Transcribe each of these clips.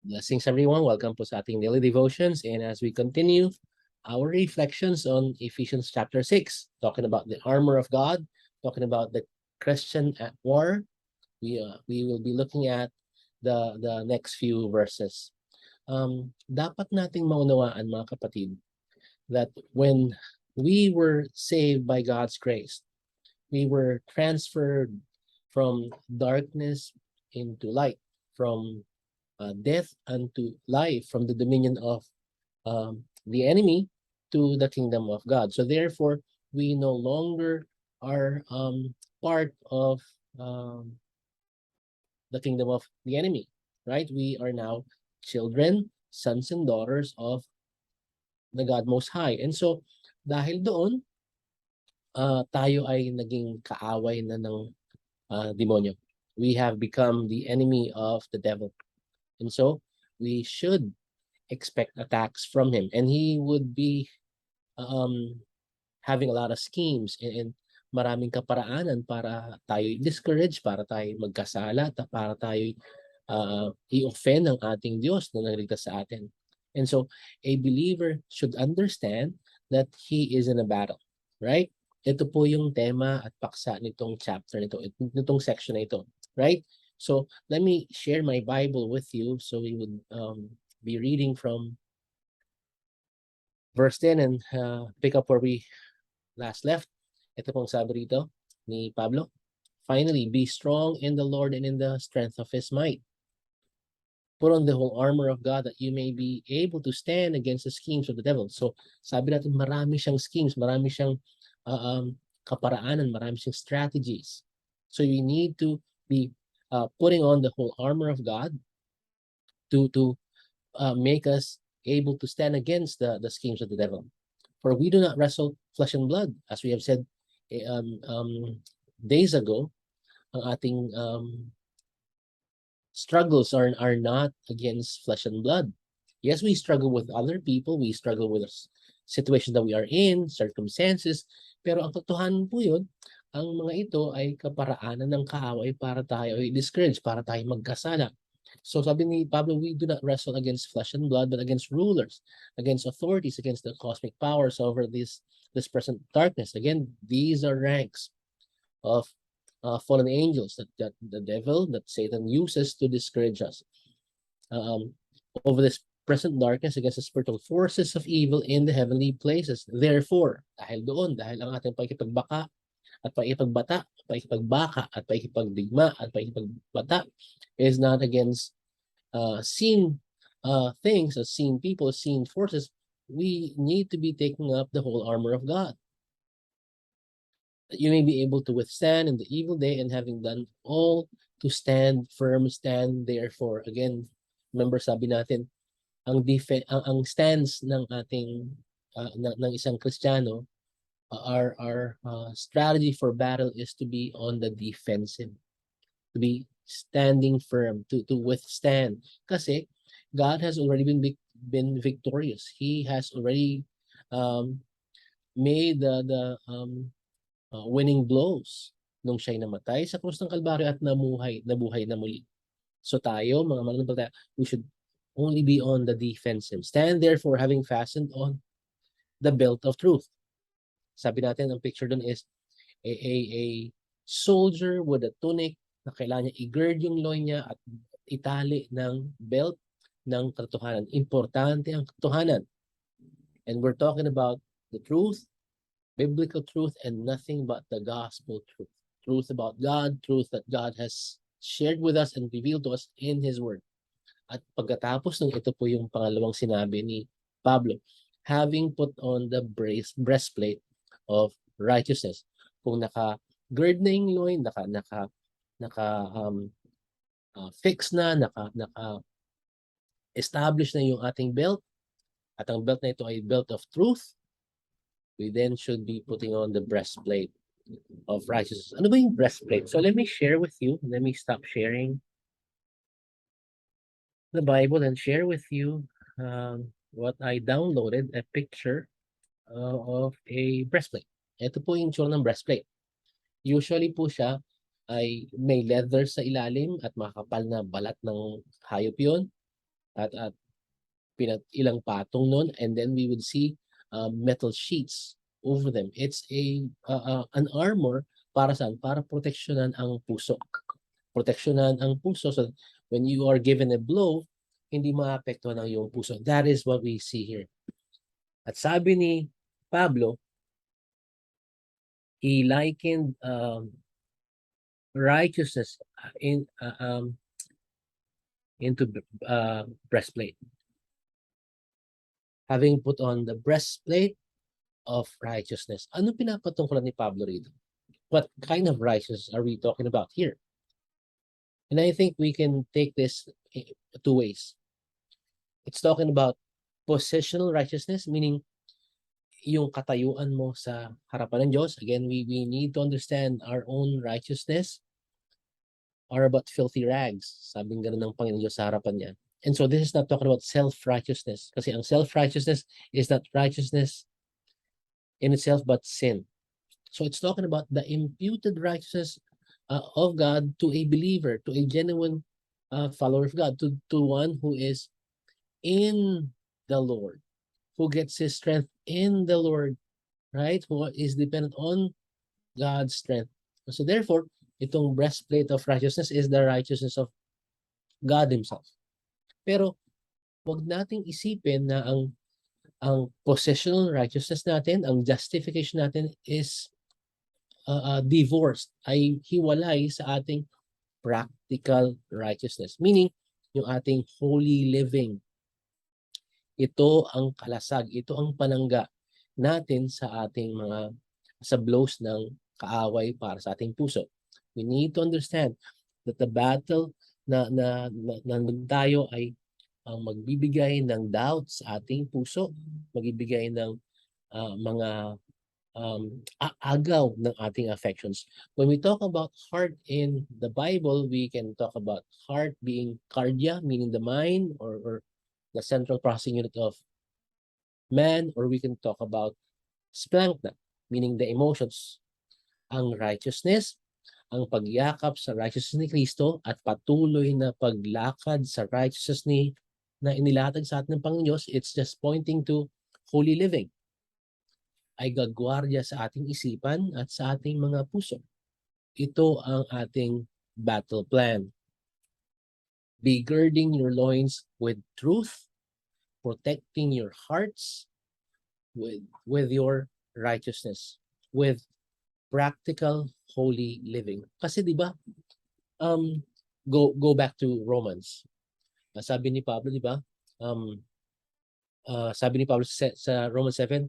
Blessings everyone. Welcome po sa ating daily devotions. And as we continue our reflections on Ephesians chapter 6, talking about the armor of God, talking about the Christian at war, we will be looking at the next few verses. Dapat nating maunawaan mga kapatid that when we were saved by God's grace, we were transferred from darkness into light, from death unto life, from the dominion of the enemy to the kingdom of God. So therefore, we no longer are part of the kingdom of the enemy, right? We are now children, sons and daughters of the God Most High. And so, dahil doon, tayo ay naging kaaway na ng demonyo. We have become the enemy of the devil. And so, we should expect attacks from him. And he would be having a lot of schemes and maraming kaparaanan para tayo discourage, para tayo magkasala, para tayo i-offend ang ating Diyos na nagligtas sa atin. And so, a believer should understand that he is in a battle, right? Ito po yung tema at paksa nitong chapter nito, nitong section na ito, right? So, let me share my Bible with you so we would be reading from verse 10 and pick up where we last left. Ito pong sabi rito ni Pablo. Finally, be strong in the Lord and in the strength of His might. Put on the whole armor of God that you may be able to stand against the schemes of the devil. So, sabi natin marami siyang schemes, marami siyang kaparaanan, marami siyang strategies. So, we need to be putting on the whole armor of God to make us able to stand against the schemes of the devil. For we do not wrestle flesh and blood, as we have said days ago. Ang ating struggles are not against flesh and blood. Yes, we struggle with other people, we struggle with situations that we are in, circumstances, pero ang totohanan po yun, ang mga ito ay kaparaanan ng kaaway para tayo i-discourage, para tayo magkasala. So sabi ni Pablo, we do not wrestle against flesh and blood, but against rulers, against authorities, against the cosmic powers over this present darkness. Again, these are ranks of fallen angels that the devil, that Satan uses to discourage us over this present darkness, against the spiritual forces of evil in the heavenly places. Therefore, dahil doon, dahil ang ating pakikipagbaka at pakikipagbaka at pakikipagdigma at pakikipagbata is not against seen things, as seen people, seen forces. We need to be taking up the whole armor of God, that you may be able to withstand in the evil day, and having done all, to stand firm. Stand therefore. Again, remember sabi natin, ang stance ng ating ng isang Kristiyano, our strategy for battle is to be on the defensive, to be standing firm, to withstand. Kasi God has already been victorious. He has already made the winning blows nung siya'y namatay sa krus ng Kalbaryo at nabuhay na muli. So tayo, mga mananampalataya, we should only be on the defensive. Stand therefore, having fastened on the belt of truth. Sabi natin, ang picture dun is a soldier with a tunic na kailangan niya i-gird yung loin niya at itali ng belt ng katotohanan. Importante ang katotohanan. And we're talking about the truth, biblical truth, and nothing but the gospel truth. Truth about God, truth that God has shared with us and revealed to us in His Word. At pagkatapos ng ito po yung pangalawang sinabi ni Pablo, having put on the breastplate of righteousness. Kung naka-gird na yung loin, fix na, establish na yung ating belt, at ang belt na ito ay belt of truth, we then should be putting on the breastplate of righteousness. Ano ba yung breastplate? So let me share with you, let me stop sharing the Bible and share with you what I downloaded, a picture of a breastplate. Ito po yung tsura ng breastplate. Usually po siya ay may leather sa ilalim at makapal na balat ng hayop yun. at ilang patong nun, and then we would see metal sheets over them. It's an armor para saan? Para proteksyonan ang puso. Proteksyonan ang puso so when you are given a blow, hindi maapektuhan ang iyong puso. That is what we see here. At sabi ni Pablo, he likened righteousness into breastplate. Having put on the breastplate of righteousness. Ano pinapatungkulan ni Pablo rito? What kind of righteousness are we talking about here? And I think we can take this two ways. It's talking about positional righteousness, meaning yung katayuan mo sa harapan ng Diyos. Again, we need to understand our own righteousness are about filthy rags. Sabing ganun ng Panginoon Diyos sa harapan niya. And so this is not talking about self-righteousness. Kasi ang self-righteousness is not righteousness in itself, but sin. So it's talking about the imputed righteousness of God to a believer, to a genuine follower of God, to one who is in the Lord, who gets his strength in the Lord, right? Who is dependent on God's strength. So therefore, itong breastplate of righteousness is the righteousness of God Himself. Pero wag nating isipin na ang possessional righteousness natin, ang justification natin is divorced, ay hiwalay sa ating practical righteousness. Meaning, yung ating holy living. Ito ang kalasag, ito ang panangga natin sa ating sa blows ng kaaway para sa ating puso. We need to understand that the battle na tayo ay ang magbibigay ng doubt sa ating puso, magbibigay ng mga agaw ng ating affections. When we talk about heart in the Bible, we can talk about heart being cardia, meaning the mind or the central processing unit of man, or we can talk about splankna, meaning the emotions. Ang righteousness, ang pagyakap sa righteousness ni Kristo at patuloy na paglakad sa righteousness na inilatag sa atin ng Panginoon Diyos, it's just pointing to holy living. Ay gagwardiya sa ating isipan at sa ating mga puso. Ito ang ating battle plan. Be girding your loins with truth, protecting your hearts with your righteousness, with practical holy living. Kasi 'di ba? Go back to Romans. Sabi ni Pablo, 'di ba? Sabi ni Pablo sa Romans 7,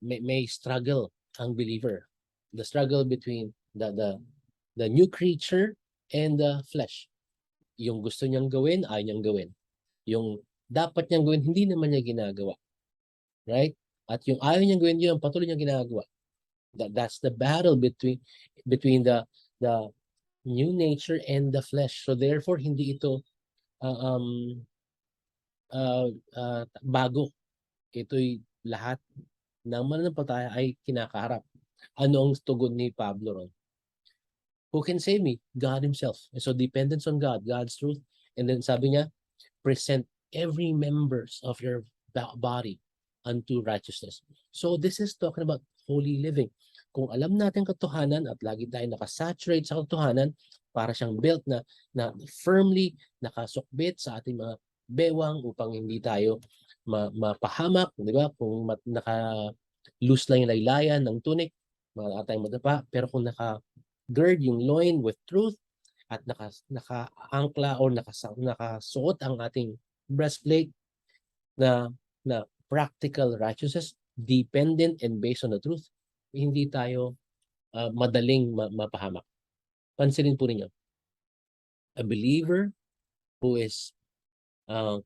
may struggle ang believer. The struggle between the new creature and the flesh. Yung gusto niyang gawin, ayaw niyang gawin. Yung dapat niyang gawin, hindi naman niya ginagawa. Right? At yung ayaw niyang gawin, yun ang patuloy niyang ginagawa. That's the battle between the new nature and the flesh. So therefore, hindi ito bago. Ito'y lahat ng mananampalataya ay kinakaharap. Ano ang tugon ni Pablo ron? Who can save me? God Himself. And so dependence on God, God's truth. And then sabi niya, present every members of your body unto righteousness. So this is talking about holy living. Kung alam natin katotohanan at lagi tayo nakasaturate sa katotohanan, para siyang belt na firmly nakasukbit sa ating mga bewang upang hindi tayo mapahamak, di ba? Kung naka-loose lang yung laylayan ng tunic, mga tayong madapa. Pero kung naka-gird yung loin with truth at naka-angkla o nakasuot ang ating breastplate na practical righteousness, dependent and based on the truth, hindi tayo madaling mapahamak. Pansinin po ninyo, a believer who is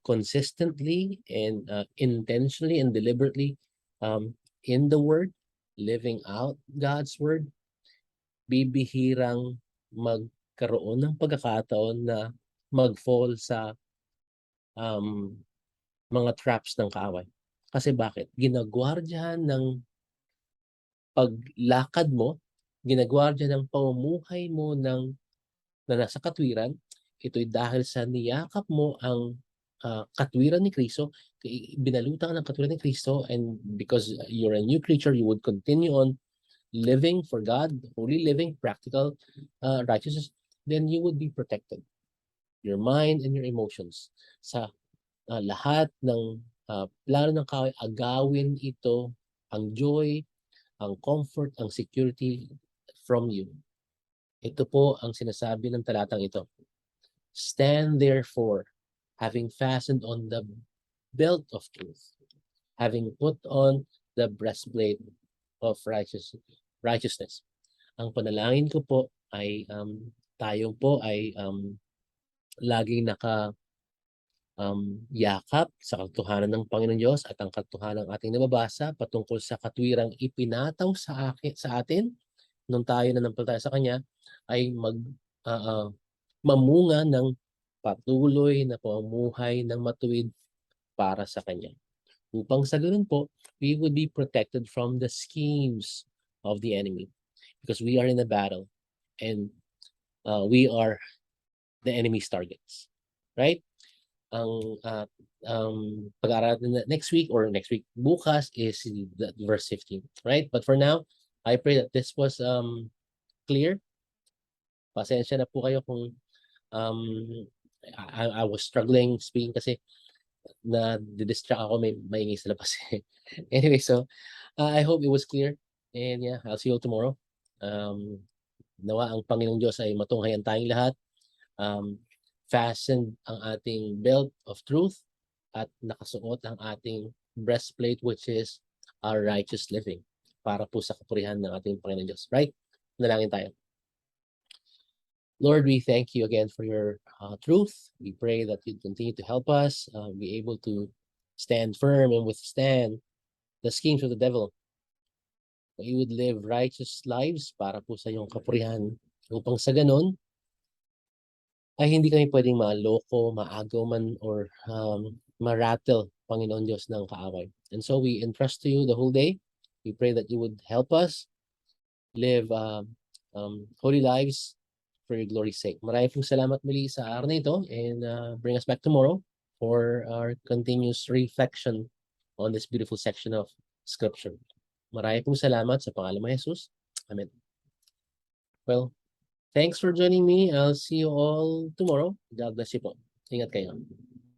consistently and intentionally and deliberately in the Word, living out God's Word, bibihirang magkaroon ng pagkakataon na mag-fall sa mga traps ng kaaway. Kasi bakit? Ginagwardyahan ng paglakad mo, ginagwardyahan ng pamumuhay mo na nasa katwiran, ito'y dahil sa niyakap mo ang katwiran ni Kristo, binalutan ka ng katwiran ni Kristo, and because you're a new creature, you would continue on living for God, holy living, practical righteousness, then you would be protected. Your mind and your emotions. Sa lahat ng plano ng kaaway, agawin ito, ang joy, ang comfort, ang security from you. Ito po ang sinasabi ng talatang ito. Stand therefore, having fastened on the belt of truth, having put on the breastplate of righteousness. Ang panalangin ko po ay tayo po ay laging yakap sa katotohanan ng Panginoon Diyos at ang katotohanan ng ating nababasa patungkol sa katwirang ipinataw sa atin nung tayo nanampalataya sa Kanya ay mamunga ng patuloy na pamumuhay ng matuwid para sa Kanya. Upang sa ganun po, we would be protected from the schemes of the enemy because we are in a battle and we are the enemy's targets. Right? Ang pag-aaralan next week bukas is verse 15, right? But for now, I pray that this was clear. Pasensya na po kayo kung I was struggling speaking kasi na distract ako, may maingay sa labas. Anyway, so I hope it was clear, and yeah, I'll see you tomorrow. Nawa ang Panginoong Diyos ay matunghayan tayong lahat. Fastened ang ating belt of truth at nakasuot ang ating breastplate, which is our righteous living, para po sa kapurihan ng ating Panginoon Diyos. Right? Nalangin tayo. Lord, we thank you again for your truth. We pray that you continue to help us be able to stand firm and withstand the schemes of the devil. That you would live righteous lives para po sa iyong kapurihan, upang sa ganon ay hindi kami pwedeng maloko, maagaw man, or ma-rattle, Panginoon Diyos, ng kaaway. And so we entrust to you the whole day. We pray that you would help us live holy lives for your glory's sake. Maraming salamat muli sa araw na ito, and bring us back tomorrow for our continuous reflection on this beautiful section of Scripture. Maraming salamat sa pangalan ng Jesus. Amen. Well, thanks for joining me. I'll see you all tomorrow. God bless you po. Ingat kayo.